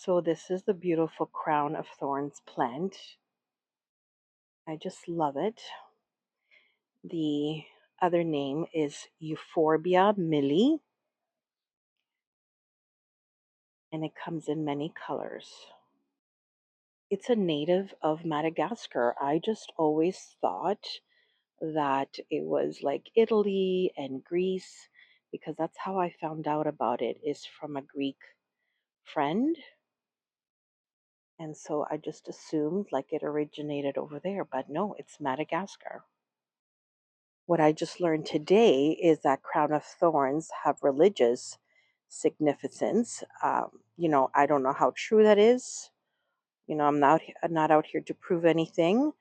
So this is the beautiful crown of thorns plant. I just love it. The other name is Euphorbia milli, and it comes in many colors. It's a native of Madagascar. I just always thought that it was like Italy and Greece because that's how I found out about it is from a Greek friend. And so I just assumed like it originated over there, but no, it's Madagascar. What I just learned today is that crown of thorns have religious significance. I don't know how true that is. I'm not out here to prove anything,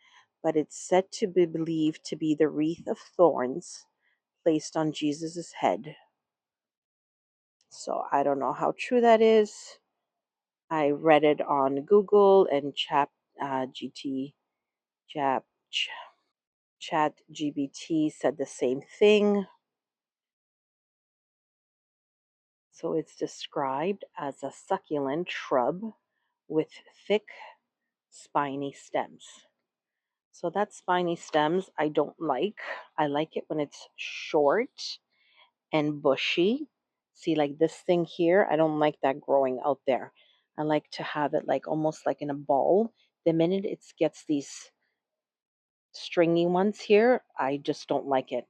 but it's said to be believed to be the wreath of thorns placed on Jesus's head. So I don't know how true that is. I read it on Google and Chat, Chat GBT said the same thing. So it's described as a succulent shrub with thick, spiny stems. So that spiny stems I don't like. I like it when it's short and bushy. See, like this thing here, I don't like that growing out there. I like to have it like almost like in a ball. The minute it gets these stringy ones here, I just don't like it.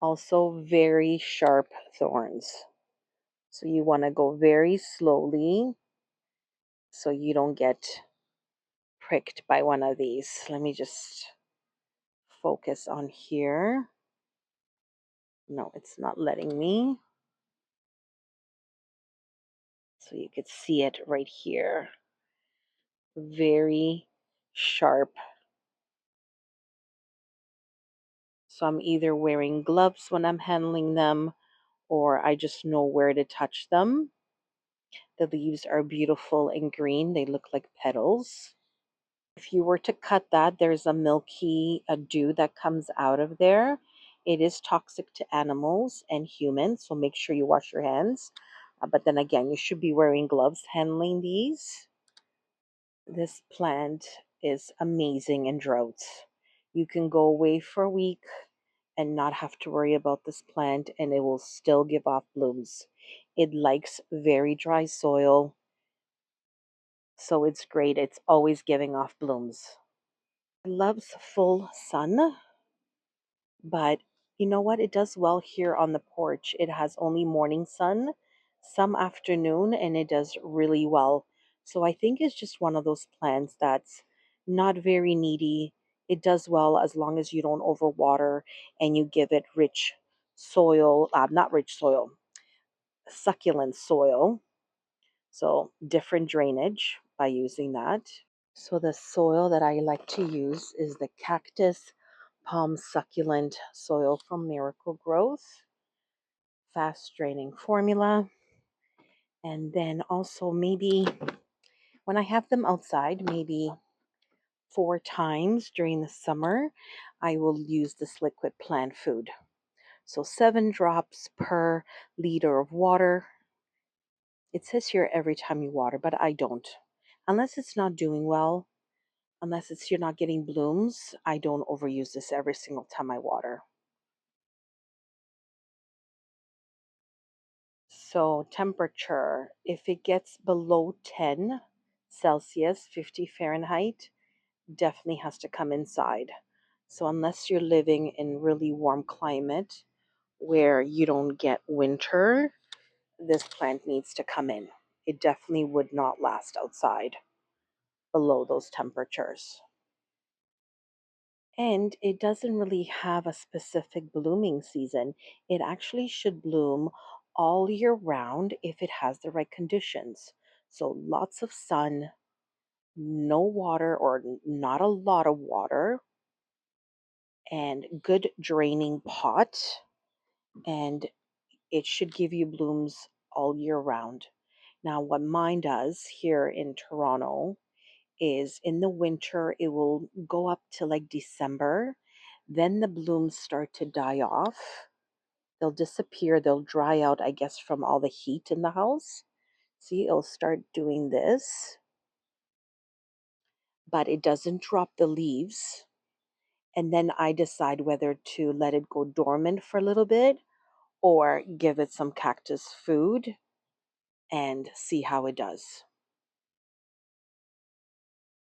Also, very sharp thorns. So you want to go very slowly so you don't get pricked by one of these. Let me just focus on here. No, it's not letting me. So you could see it right here. Very sharp. So I'm either wearing gloves when I'm handling them or I just know where to touch them. The leaves are beautiful and green. They look like petals. If you were to cut that, there's a milky dew that comes out of there. It is toxic to animals and humans, so make sure you wash your hands. But then again, you should be wearing gloves handling these. This plant is amazing in droughts. You can go away for a week and not have to worry about this plant, and it will still give off blooms. It likes very dry soil, so it's great. It's always giving off blooms. It loves full sun, but you know what? It does well here on the porch. It has only morning sun, some afternoon, and it does really well. So I think it's just one of those plants that's not very needy. It does well as long as you don't overwater and you give it rich soil, not rich soil, succulent soil. So different drainage by using that. So the soil that I like to use is the cactus palm succulent soil from Miracle Growth, fast draining formula. And then also maybe when I have them outside, maybe 4 times during the summer, I will use this liquid plant food. So 7 drops per liter of water. It says here every time you water, but I don't. Unless it's not doing well, unless it's you're not getting blooms, I don't overuse this every single time I water. So temperature, if it gets below 10 Celsius, 50 Fahrenheit, definitely has to come inside. So unless you're living in really warm climate where you don't get winter, this plant needs to come in. It definitely would not last outside below those temperatures. And it doesn't really have a specific blooming season. It actually should bloom all year round if it has the right conditions. So lots of sun, no water or not a lot of water, and good draining pot. And it should give you blooms all year round. Now, what mine does here in Toronto is in the winter, it will go up to like December. Then the blooms start to die off. They'll disappear. They'll dry out, I guess, from all the heat in the house. See, it'll start doing this, but it doesn't drop the leaves. And then I decide whether to let it go dormant for a little bit or give it some cactus food and see how it does.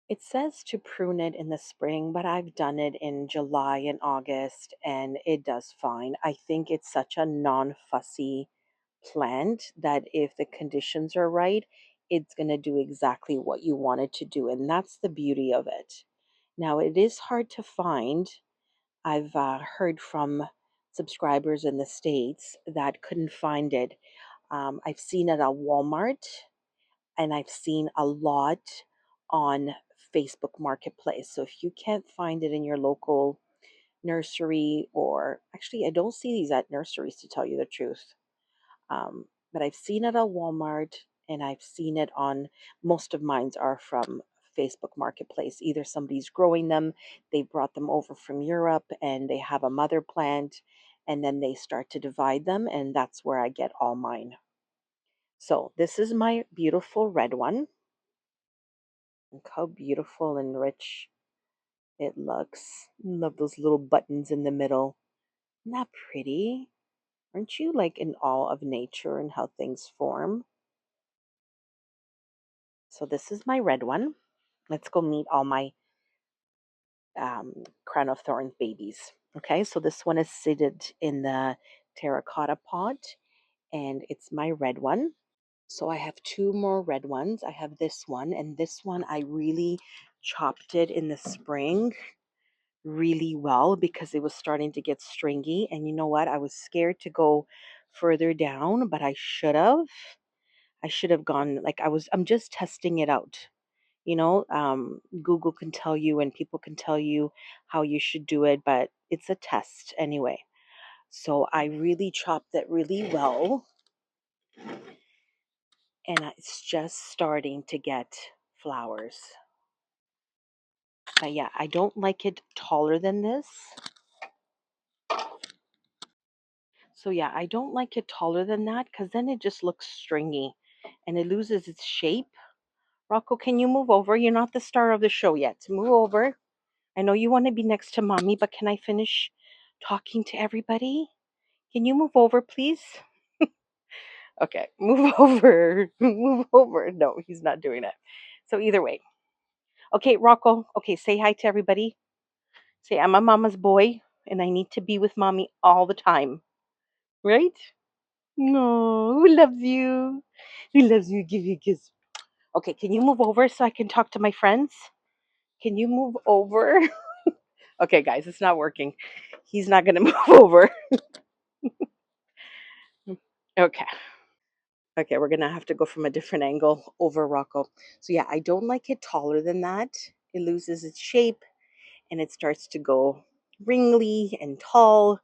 It says to prune it in the spring, but I've done it in July and August and it does fine. I think it's such a non fussy plant that if the conditions are right, it's going to do exactly what you want it to do. And that's the beauty of it. Now, it is hard to find. I've heard from subscribers in the States that couldn't find it. I've seen it at Walmart and I've seen a lot on Facebook Marketplace. So if you can't find it in your local nursery, or actually, I don't see these at nurseries to tell you the truth. But I've seen it at Walmart and I've seen it on most of mine's are from Facebook Marketplace. Either somebody's growing them, they brought them over from Europe and they have a mother plant and then they start to divide them, and that's where I get all mine. So this is my beautiful red one. Look how beautiful and rich it looks. Love those little buttons in the middle. Isn't that pretty? Aren't you like in awe of nature and how things form? So this is my red one. Let's go meet all my crown of thorns babies. Okay, so this one is seated in the terracotta pot, and it's my red one. So I have two more red ones. I have this one, and this one I really chopped it in the spring really well because it was starting to get stringy. And you know what? I was scared to go further down, but I should have. I should have gone like I'm just testing it out. Google can tell you and people can tell you how you should do it, but it's a test anyway. So I really chopped it really well, and it's just starting to get flowers. But yeah, I don't like it taller than this. So yeah, I don't like it taller than that because then it just looks stringy and it loses its shape. Rocco, can you move over? You're not the star of the show yet. Move over. I know you want to be next to mommy, but can I finish talking to everybody? Can you move over, please? Okay, move over. Move over. No, he's not doing it. So either way. Okay, Rocco. Okay, say hi to everybody. Say, I'm a mama's boy and I need to be with mommy all the time. Right? No, who loves you? Who loves you? Give you a kiss. Okay, can you move over so I can talk to my friends? Can you move over? Okay, guys, it's not working. He's not going to move over. Okay. Okay, we're gonna have to go from a different angle over Rocco. So yeah, I don't like it taller than that. It loses its shape and it starts to go ringly and tall.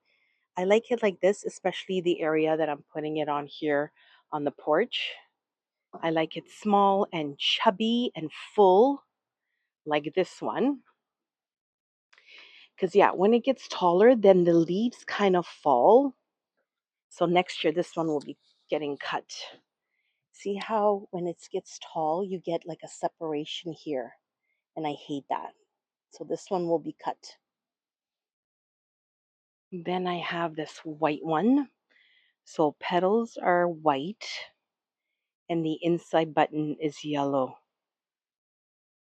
I like it like this, especially the area that I'm putting it on here on the porch. I like it small and chubby and full, like this one. Because yeah, when it gets taller, then the leaves kind of fall. So next year, this one will be getting cut. See how when it gets tall, you get like a separation here, and I hate that. So this one will be cut. Then I have this white one. So petals are white, and the inside button is yellow.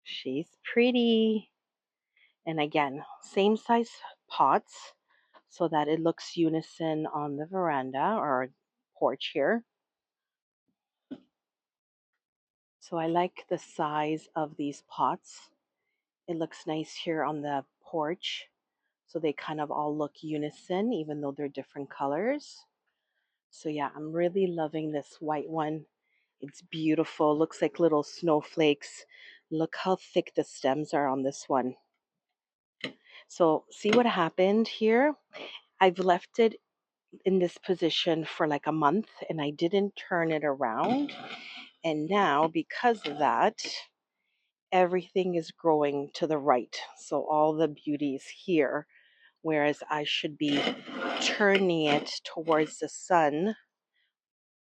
She's pretty. And again, same size pots so that it looks unison on the veranda or porch here. So I like the size of these pots. It looks nice here on the porch. So they kind of all look unison, even though they're different colors. So yeah, I'm really loving this white one. It's beautiful. Looks like little snowflakes. Look how thick the stems are on this one. So see what happened here? I've left it in this position for like a month and I didn't turn it around. And now, because of that, everything is growing to the right. So all the beauty is here, whereas I should be turning it towards the sun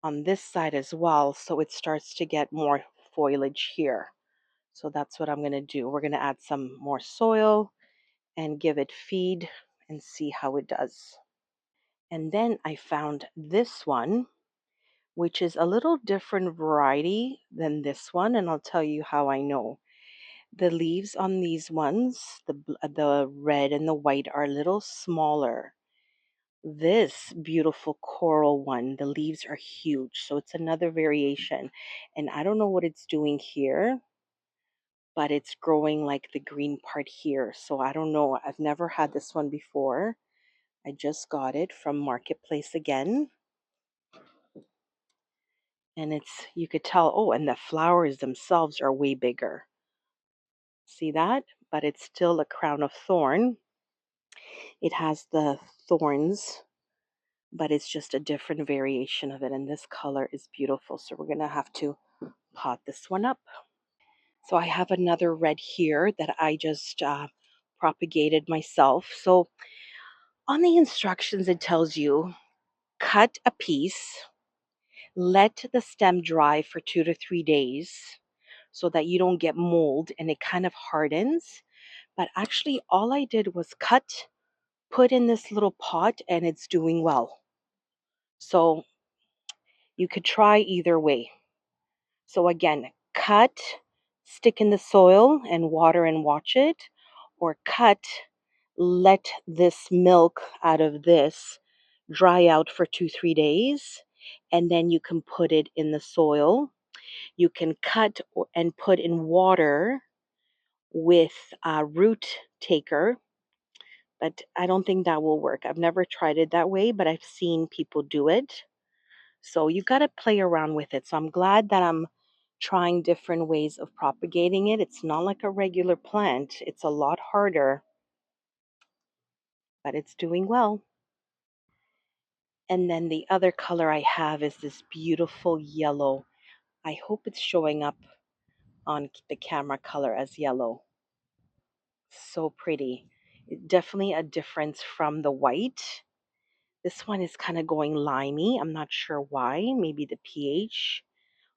on this side as well, so it starts to get more foliage here. So that's what I'm going to do. We're going to add some more soil and give it feed and see how it does. And then I found this one, which is a little different variety than this one, and I'll tell you how I know. The leaves on these ones, the red and the white, are a little smaller. This beautiful coral one, the leaves are huge, so it's another variation. And I don't know what it's doing here, but it's growing like the green part here. So I don't know. I've never had this one before. I just got it from Marketplace again. And you could tell, oh, and the flowers themselves are way bigger. See that? But it's still a crown of thorn. It has the thorns, but it's just a different variation of it. And this color is beautiful. So we're going to have to pot this one up. So I have another red here that I just propagated myself. So on the instructions, it tells you cut a piece, let the stem dry for 2 to 3 days so that you don't get mold and it kind of hardens. But actually, all I did was cut, put in this little pot, and it's doing well. So you could try either way. So again, cut, stick in the soil and water and watch it, or cut, let this milk out of this dry out for 2, 3 days, and then you can put it in the soil. You can cut and put in water with a root taker, but I don't think that will work. I've never tried it that way, but I've seen people do it. So you got to play around with it. So I'm glad that I'm trying different ways of propagating it. It's not like a regular plant, it's a lot harder, but it's doing well. And then the other color I have is this beautiful yellow. I hope it's showing up on the camera color as yellow. So pretty. Definitely a difference from the white. This one is kind of going limey. I'm not sure why. Maybe the pH.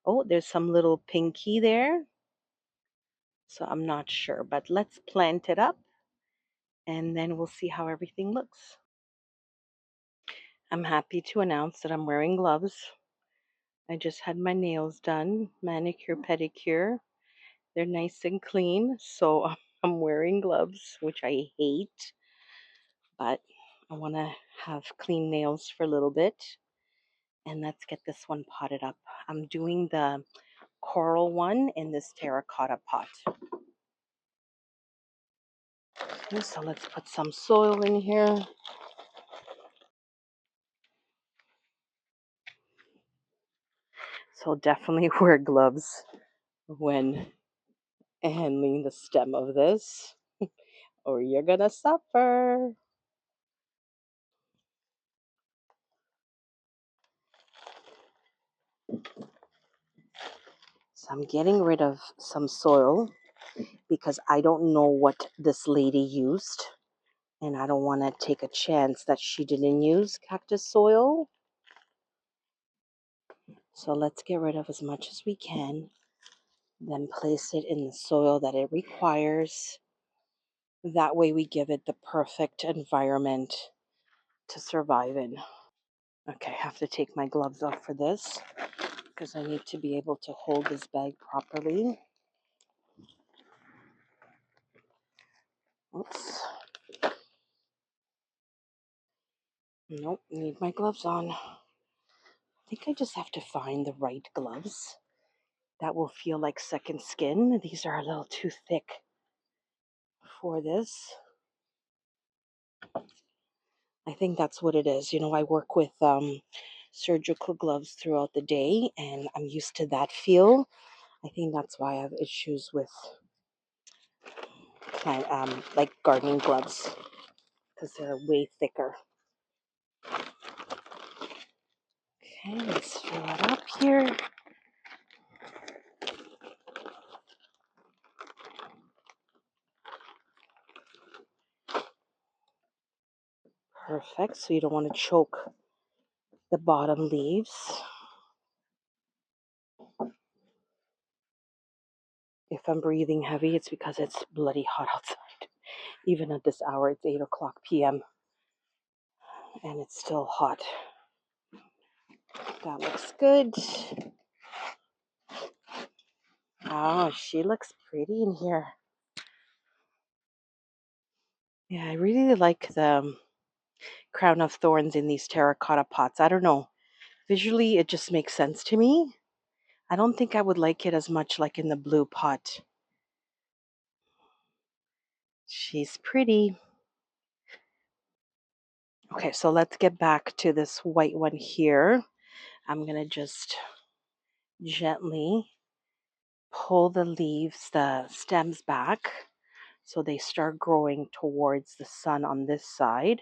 Oh, there's some little pinky there. So I'm not sure, but let's plant it up and then we'll see how everything looks. I'm happy to announce that I'm wearing gloves. I just had my nails done, manicure, pedicure. They're nice and clean, so I'm wearing gloves, which I hate, but I want to have clean nails for a little bit. And let's get this one potted up. I'm doing the coral one in this terracotta pot. Okay, so let's put some soil in here. So definitely wear gloves when handling the stem of this, or you're gonna suffer. So I'm getting rid of some soil because I don't know what this lady used, and I don't want to take a chance that she didn't use cactus soil. So let's get rid of as much as we can, then place it in the soil that it requires. That way we give it the perfect environment to survive in. Okay, I have to take my gloves off for this because I need to be able to hold this bag properly. Oops. Nope, need my gloves on. I think I just have to find the right gloves that will feel like second skin. These are a little too thick for this. I think that's what it is. You know, I work with surgical gloves throughout the day and I'm used to that feel. I think that's why I have issues with like gardening gloves because they're way thicker. Okay, let's fill it up here. Perfect, so you don't want to choke the bottom leaves. If I'm breathing heavy, it's because it's bloody hot outside. Even at this hour, it's 8 o'clock p.m. and it's still hot. That looks good. Oh, she looks pretty in here. Yeah, I really like the crown of thorns in these terracotta pots. I don't know. Visually, it just makes sense to me. I don't think I would like it as much like in the blue pot. She's pretty. Okay, so let's get back to this white one here. I'm going to just gently pull the leaves, the stems back so they start growing towards the sun on this side.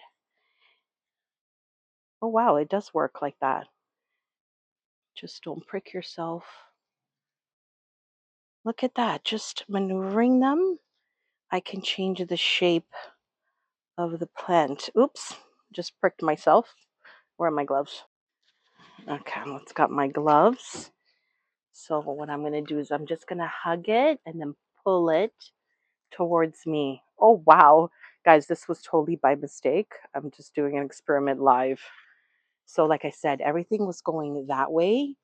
Oh, wow, it does work like that. Just don't prick yourself. Look at that. Just maneuvering them, I can change the shape of the plant. Oops, just pricked myself. Where are my gloves? Okay, let's got my gloves. So what I'm going to do is I'm just going to hug it and then pull it towards me. Oh, wow. Guys, this was totally by mistake. I'm just doing an experiment live. So like I said, everything was going that way.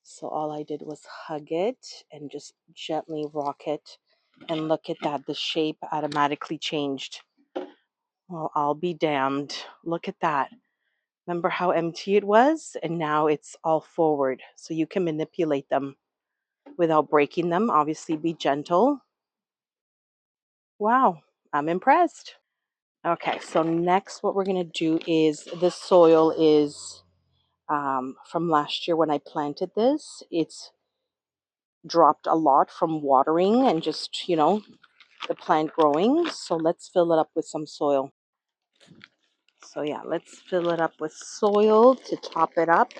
So all I did was hug it and just gently rock it. And look at that. The shape automatically changed. Well, I'll be damned. Look at that. Remember how empty it was? And now it's all forward. So you can manipulate them without breaking them. Obviously, be gentle. Wow, I'm impressed. Okay, so next what we're going to do is this soil is from last year when I planted this. It's dropped a lot from watering and just, the plant growing. So let's fill it up with some soil. So yeah, let's fill it up with soil to top it up.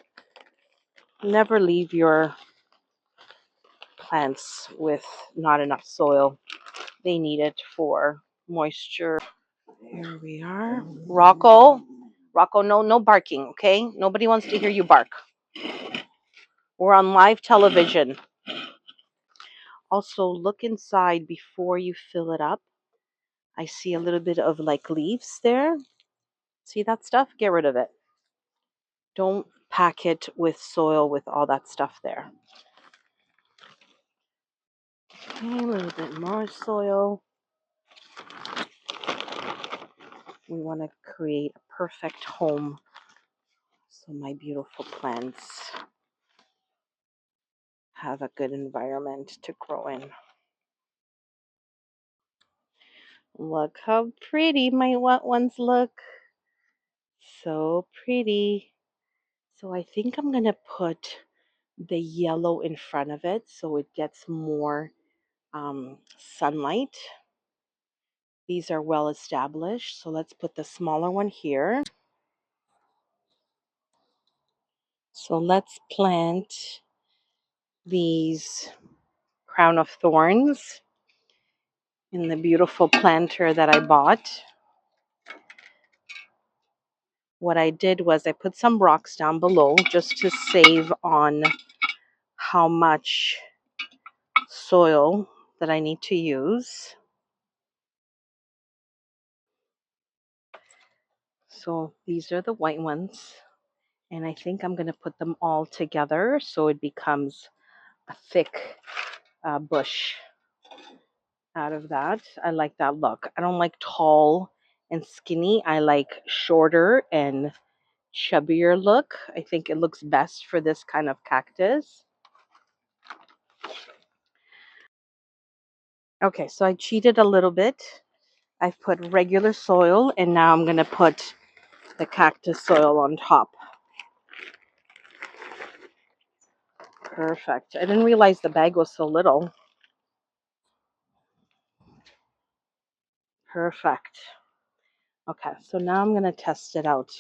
Never leave your plants with not enough soil. They need it for moisture. Here we are. Rocco, no barking, okay? Nobody wants to hear you bark. We're on live television. Also, look inside before you fill it up. I see a little bit of like leaves there. See that stuff? Get rid of it. Don't pack it with soil with all that stuff there. Okay, a little bit more soil. We want to create a perfect home so my beautiful plants have a good environment to grow in. Look how pretty my wet ones look. So pretty. So I think I'm going to put the yellow in front of it so it gets more sunlight. These are well established. So let's put the smaller one here. So let's plant these crown of thorns in the beautiful planter that I bought. What I did was I put some rocks down below just to save on how much soil that I need to use. So these are the white ones. And I think I'm going to put them all together so it becomes a thick bush out of that. I like that look. I don't like tall and skinny. I like shorter and chubbier look. I think it looks best for this kind of cactus. Okay, so I cheated a little bit. I've put regular soil and now I'm going to put the cactus soil on top. Perfect. I didn't realize the bag was so little. Perfect. Okay, so now I'm going to test it out.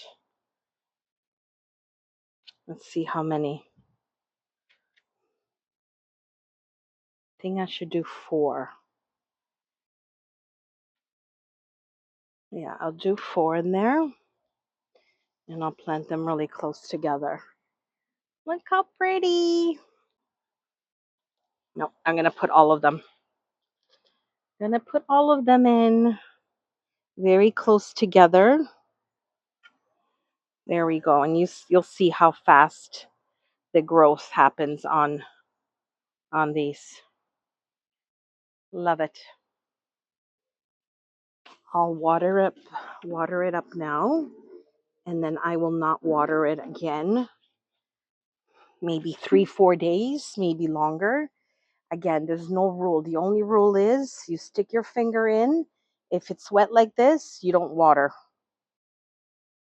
Let's see how many. I think I should do 4. Yeah, I'll do 4 in there. And I'll plant them really close together. Look how pretty. No, I'm going to put all of them. Gonna put all of them in very close together. There we go. And you'll see how fast the growth happens on these. Love it. I'll water it up now, and then I will not water it again. Maybe 3, 4 days, maybe longer. Again, there's no rule. The only rule is you stick your finger in. If it's wet like this, you don't water.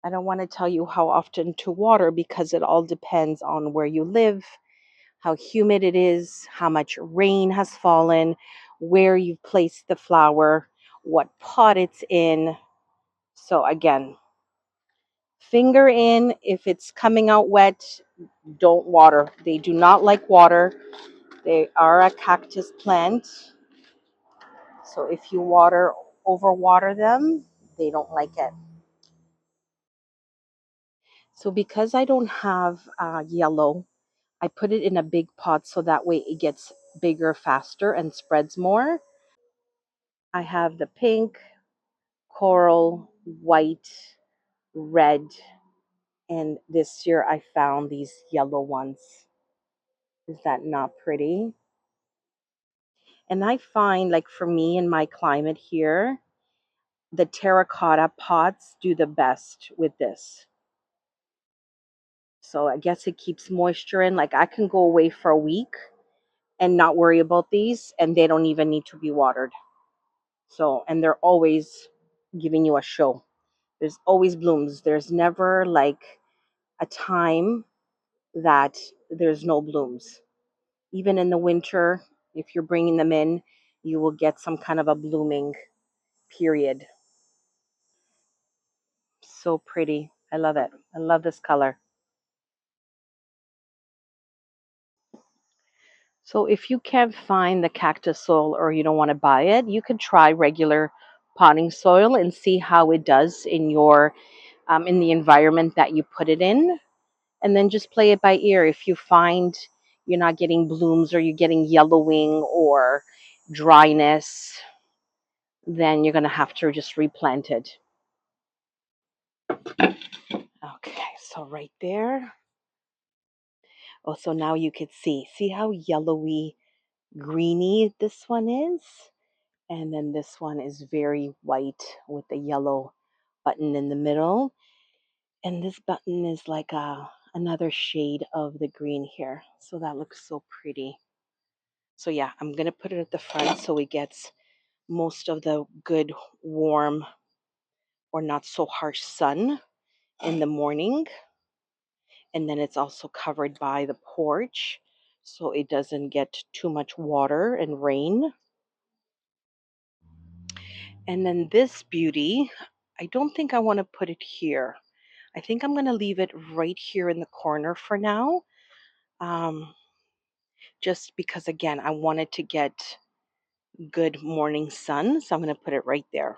I don't want to tell you how often to water because it all depends on where you live, how humid it is, how much rain has fallen, where you've placed the flower, what pot it's in. So again, finger in. If it's coming out wet, don't water. They do not like water. They are a cactus plant. So if you overwater them, they don't like it. So because I don't have yellow, I put it in a big pot so that way it gets bigger faster and spreads more. I have the pink, coral, white, red, and this year I found these yellow ones. Is that not pretty? And I find, like for me in my climate here, the terracotta pots do the best with this. So I guess it keeps moisture in. Like I can go away for a week and not worry about these, and they don't even need to be watered. So, and they're always giving you a show. There's always blooms. There's never like a time that there's no blooms. Even in the winter, if you're bringing them in, you will get some kind of a blooming period. So pretty. I love it. I love this color. So if you can't find the cactus soil or you don't want to buy it, you can try regular potting soil and see how it does in the environment that you put it in, and then just play it by ear. If you find you're not getting blooms or you're getting yellowing or dryness, then you're going to have to just replant it. Okay, so right there. Oh, so now you could see how yellowy greeny this one is? And then this one is very white with the yellow button in the middle. And this button is like another shade of the green here. So that looks so pretty. So yeah, I'm going to put it at the front so it gets most of the good warm or not so harsh sun in the morning. And then it's also covered by the porch so it doesn't get too much water and rain. And then this beauty, I don't think I want to put it here. I think I'm going to leave it right here in the corner for now. Um, just because, again, I wanted to get good morning sun. So I'm going to put it right there.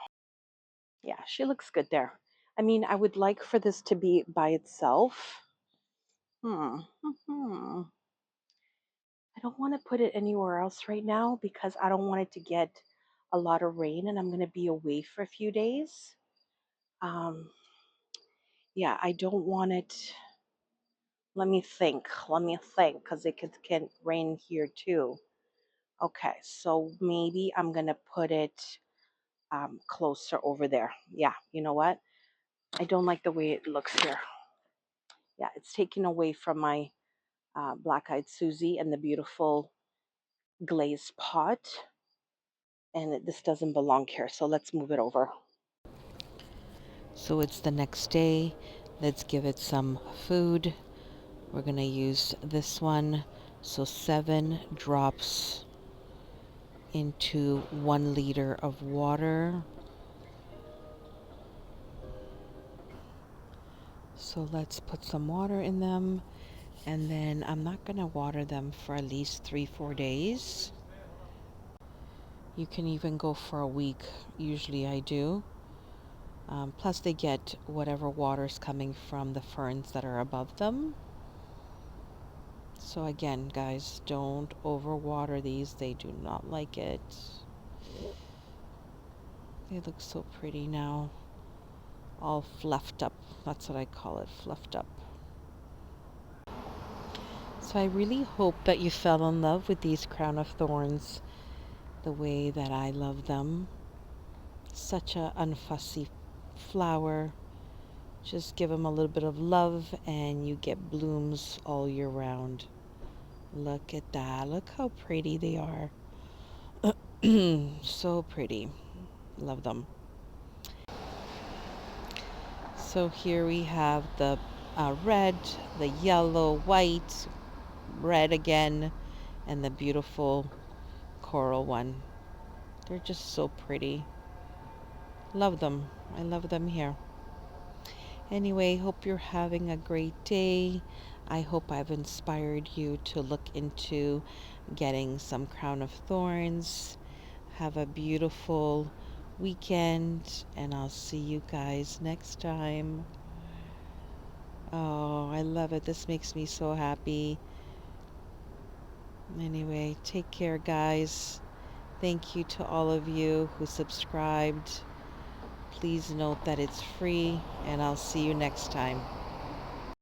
Yeah, she looks good there. I mean, I would like for this to be by itself. Hmm. Hmm. I don't want to put it anywhere else right now because I don't want it to get a lot of rain and I'm going to be away for a few days. Um, yeah, I don't want it. Let me think. Let me think because can rain here too. Okay, so maybe I'm going to put it closer over there. Yeah, you know what? I don't like the way it looks here. Yeah, it's taken away from my black-eyed Susie and the beautiful glazed pot. And this doesn't belong here, so let's move it over. So it's the next day. Let's give it some food. We're going to use this one. So 7 drops into 1 liter of water. So let's put some water in them. And then I'm not going to water them for at least 3, 4 days. You can even go for a week. Usually I do. Plus they get whatever water's coming from the ferns that are above them. So again, guys, don't overwater these. They do not like it. They look so pretty now. All fluffed up. That's what I call it, fluffed up. So I really hope that you fell in love with these crown of thorns the way that I love them. Such a unfussy flower. Just give them a little bit of love and you get blooms all year round. Look at that. Look how pretty they are. So pretty. Love them. So here we have the red, the yellow, white, red again, and the beautiful coral one. They're just so pretty. Love them. I love them here. Anyway, hope you're having a great day. I hope I've inspired you to look into getting some crown of thorns. Have a beautiful weekend, and I'll see you guys next time. Oh, I love it. This makes me so happy. Anyway, take care, guys. Thank you to all of you who subscribed. Please note that it's free, and I'll see you next time.